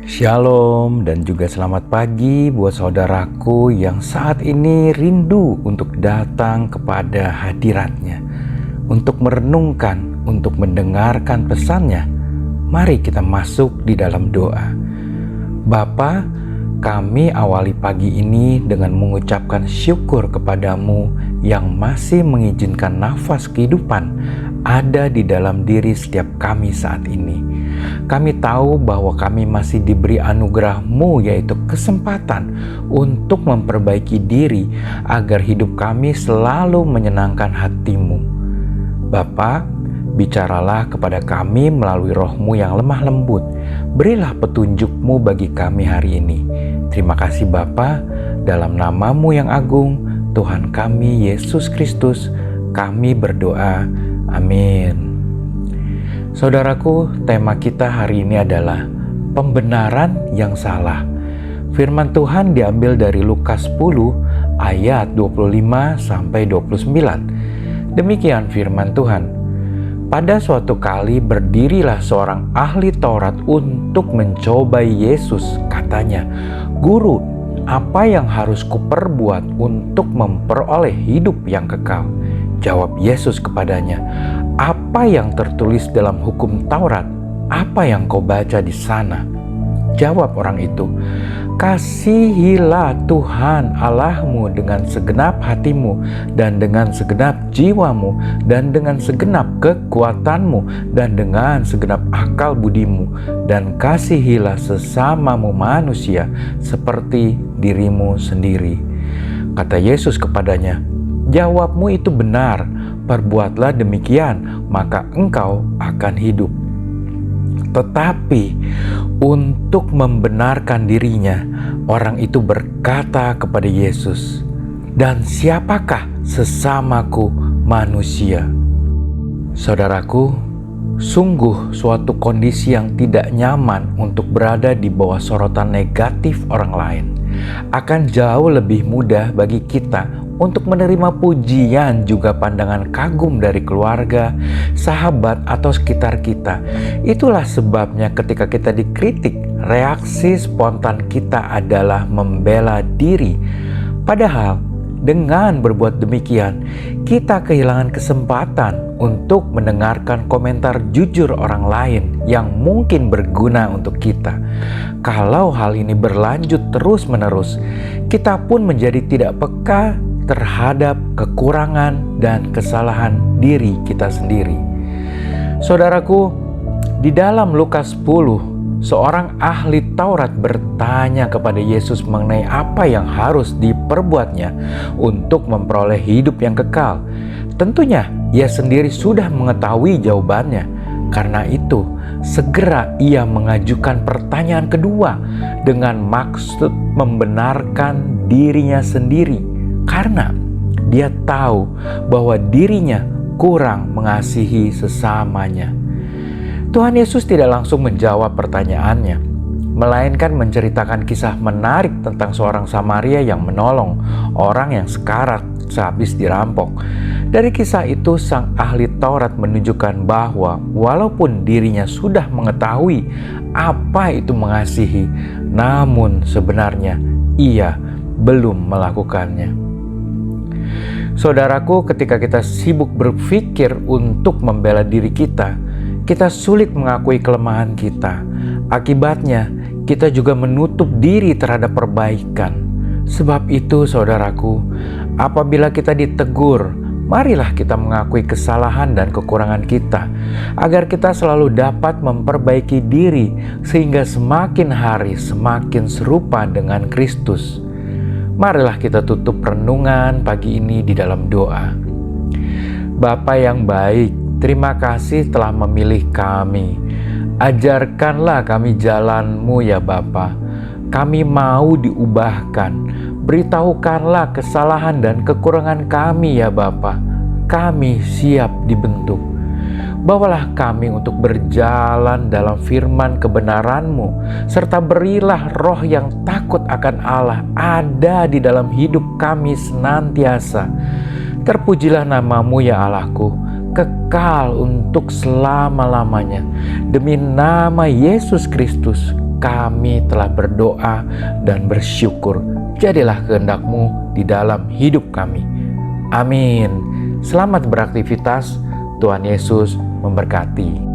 Shalom dan juga selamat pagi buat saudaraku yang saat ini rindu untuk datang kepada hadiratnya, untuk merenungkan, untuk mendengarkan pesannya. Mari kita masuk di dalam doa. Bapa, kami awali pagi ini dengan mengucapkan syukur kepadamu yang masih mengizinkan nafas kehidupan ada di dalam diri setiap kami saat ini. Kami tahu bahwa kami masih diberi anugerah-Mu, yaitu kesempatan untuk memperbaiki diri agar hidup kami selalu menyenangkan hati-Mu. Bapa, bicaralah kepada kami melalui Roh-Mu yang lemah lembut. Berilah petunjuk-Mu bagi kami hari ini. Terima kasih Bapa, dalam nama-Mu yang agung, Tuhan kami Yesus Kristus, kami berdoa. Amin. Saudaraku, tema kita hari ini adalah pembenaran yang salah. Firman Tuhan diambil dari Lukas 10 ayat 25-29. Demikian firman Tuhan. Pada suatu kali berdirilah seorang ahli Taurat untuk mencobai Yesus. Katanya, "Guru, apa yang harus kuperbuat untuk memperoleh hidup yang kekal?" Jawab Yesus kepadanya, "Apa yang tertulis dalam hukum Taurat? Apa yang kau baca di sana?" Jawab orang itu, "Kasihilah Tuhan Allahmu dengan segenap hatimu, dan dengan segenap jiwamu, dan dengan segenap kekuatanmu, dan dengan segenap akal budimu, dan kasihilah sesamamu manusia seperti dirimu sendiri." Kata Yesus kepadanya, "Jawabmu itu benar, perbuatlah demikian, maka engkau akan hidup." Tetapi untuk membenarkan dirinya, orang itu berkata kepada Yesus, "Dan siapakah sesamaku manusia?" Saudaraku, sungguh suatu kondisi yang tidak nyaman untuk berada di bawah sorotan negatif orang lain. Akan jauh lebih mudah bagi kita untuk menerima pujian juga pandangan kagum dari keluarga, sahabat, atau sekitar kita. Itulah sebabnya ketika kita dikritik, reaksi spontan kita adalah membela diri. Padahal dengan berbuat demikian, kita kehilangan kesempatan untuk mendengarkan komentar jujur orang lain yang mungkin berguna untuk kita. Kalau hal ini berlanjut terus-menerus, kita pun menjadi tidak peka terhadap kekurangan dan kesalahan diri kita sendiri. Saudaraku, di dalam Lukas 10, seorang ahli Taurat bertanya kepada Yesus mengenai apa yang harus diperbuatnya untuk memperoleh hidup yang kekal. Tentunya ia sendiri sudah mengetahui jawabannya. Karena itu, segera ia mengajukan pertanyaan kedua dengan maksud membenarkan dirinya sendiri. Karena dia tahu bahwa dirinya kurang mengasihi sesamanya. Tuhan Yesus tidak langsung menjawab pertanyaannya, melainkan menceritakan kisah menarik tentang seorang Samaria yang menolong orang yang sekarat sehabis dirampok. Dari kisah itu, sang ahli Taurat menunjukkan bahwa walaupun dirinya sudah mengetahui apa itu mengasihi, namun sebenarnya ia belum melakukannya. Saudaraku, ketika kita sibuk berpikir untuk membela diri kita sulit mengakui kelemahan kita. Akibatnya, kita juga menutup diri terhadap perbaikan. Sebab itu, saudaraku, apabila kita ditegur, marilah kita mengakui kesalahan dan kekurangan kita, agar kita selalu dapat memperbaiki diri, sehingga semakin hari semakin serupa dengan Kristus. Marilah kita tutup renungan pagi ini di dalam doa. Bapa yang baik, terima kasih telah memilih kami. Ajarkanlah kami jalan-Mu ya Bapa. Kami mau diubahkan. Beritahukanlah kesalahan dan kekurangan kami ya Bapa. Kami siap dibentuk. Bawalah kami untuk berjalan dalam firman kebenaran-Mu, serta berilah roh yang takut akan Allah ada di dalam hidup kami senantiasa. Terpujilah nama-Mu ya Allahku, kekal untuk selama-lamanya. Demi nama Yesus Kristus kami telah berdoa dan bersyukur. Jadilah kehendak-Mu di dalam hidup kami. Amin. Selamat beraktivitas. Tuhan Yesus memberkati.